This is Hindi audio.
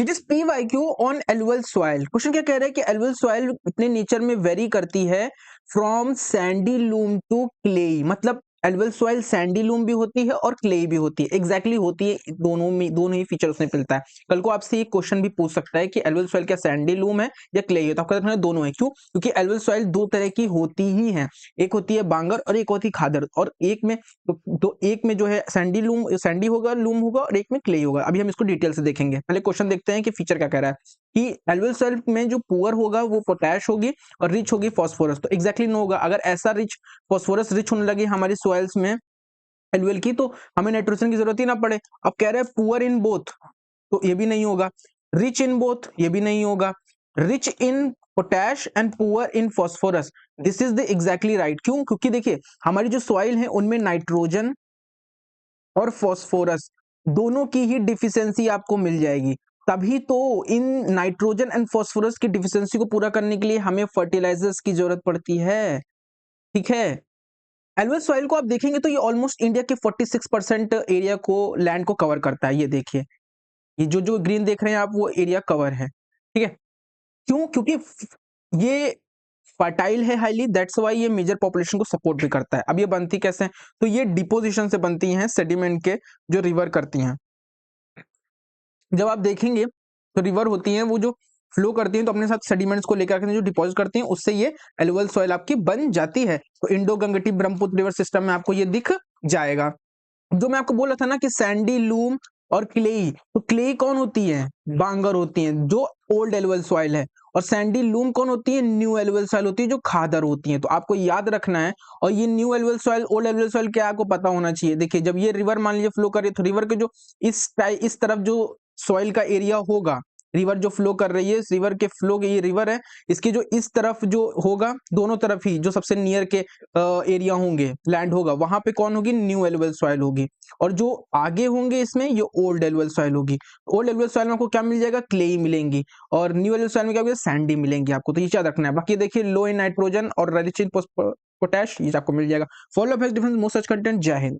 It is P Y Q on alluvial soil. Question क्या कह रहा है कि एलुअल सॉइल अपने नेचर में वेरी करती है from sandy loam to clayey, मतलब एलुअल सॉइल सैंडी लूम भी होती है और क्लेई भी होती है, एग्जैक्टली होती है, दोनों में दोनों ही फीचर उसमें मिलता है। कल को आपसे एक क्वेश्चन भी पूछ सकता है कि एलुअल सॉइल क्या सैंडी लूम है या क्लेई है, तो आपको रखना है दोनों है। क्यों? क्योंकि एलुअल सॉइल दो तरह की होती ही है, एक होती है बांगर और एक होती है खादर, और एक में तो एक में जो है सैंडी लूम सैंडी होगा लूम होगा और एक में क्ले होगा। अभी हम इसको डिटेल से देखेंगे। पहले क्वेश्चन देखते हैं कि फीचर क्या कह रहा है कि एलुअल सॉइल में जो पुअर होगा वो पोटैश होगी और रिच होगी फॉस्फोरस। तो एग्जैक्टली नो होगा। अगर ऐसा रिच फॉस्फोरस रिच होने लगे हमारी सॉइल्स में एलुअल की, तो हमें नाइट्रोजन की जरूरत ही ना पड़े। अब कह रहे हैं पुअर इन बोथ, तो ये भी नहीं होगा। रिच इन बोथ, ये भी नहीं होगा। Rich in potash and poor in phosphorus, this is the exactly right. क्यों? क्योंकि देखिए हमारी जो सॉइल है उनमें नाइट्रोजन और फॉस्फोरस दोनों की ही डिफिशियंसी आपको मिल जाएगी। तभी तो इन नाइट्रोजन एंड फॉस्फोरस की डिफिशियंसी को पूरा करने के लिए हमें फर्टिलाइजर्स की जरूरत पड़ती है। ठीक है। एलुअल सॉइल को आप देखेंगे तो ये ऑलमोस्ट इंडिया के 46% एरिया को लैंड को कवर करता है। ये देखिए, ये जो जो ग्रीन देख रहे हैं आप वो एरिया कवर है। ठीक है। क्यों? क्योंकि ये फर्टाइल है हाईली, दैट्स वाई ये मेजर पॉपुलेशन को सपोर्ट भी करता है। अब ये बनती कैसे हैं? तो ये डिपोजिशन से बनती हैं, सेडिमेंट के जो रिवर करती हैं। जब आप देखेंगे तो रिवर होती हैं वो जो फ्लो करती हैं तो अपने साथ सेडिमेंट्स को लेकर आके जो डिपॉजिट करती हैं, उससे ये एलुअल सॉइल आपकी बन जाती है। तो Indo Gangti Brahmaputra river system में आपको ये दिख जाएगा। जो मैं आपको बोला था ना कि सैंडी लूम और क्लेई, तो क्लेई कौन होती है? बांगर होती है जो ओल्ड एलुअल सॉइल है, और सैंडी लूम कौन होती है? न्यू एलुअल सॉइल होती है जो खादर होती है। तो आपको याद रखना है। और ये new alluvial soil old alluvial soil क्या आपको पता होना चाहिए। देखिए जब ये रिवर मान लीजिए फ्लो कर रही है, तो रिवर के जो इस तरफ जो सॉइल का एरिया होगा, रिवर जो फ्लो कर रही है, इस रिवर के फ्लो के ये रिवर है, इसके जो इस तरफ जो होगा, दोनों तरफ ही जो सबसे नियर के एरिया होंगे, लैंड होगा, वहां पे कौन होगी? न्यू एलुअल सॉइल होगी। और जो आगे होंगे इसमें ये ओल्ड एलुअल सॉइल होगी। ओल्ड एलुअल सॉइल में आपको क्या मिल जाएगा? क्लेई मिलेंगी, और न्यू एलुअल सॉइल में क्या होगा? सैंडी मिलेंगी आपको। तो ये याद रखना है। बाकी देखिए लो इन नाइट्रोजन और रिच इन पोटैश ये आपको मिल जाएगा। Follow up difference most such content. जय हिंद।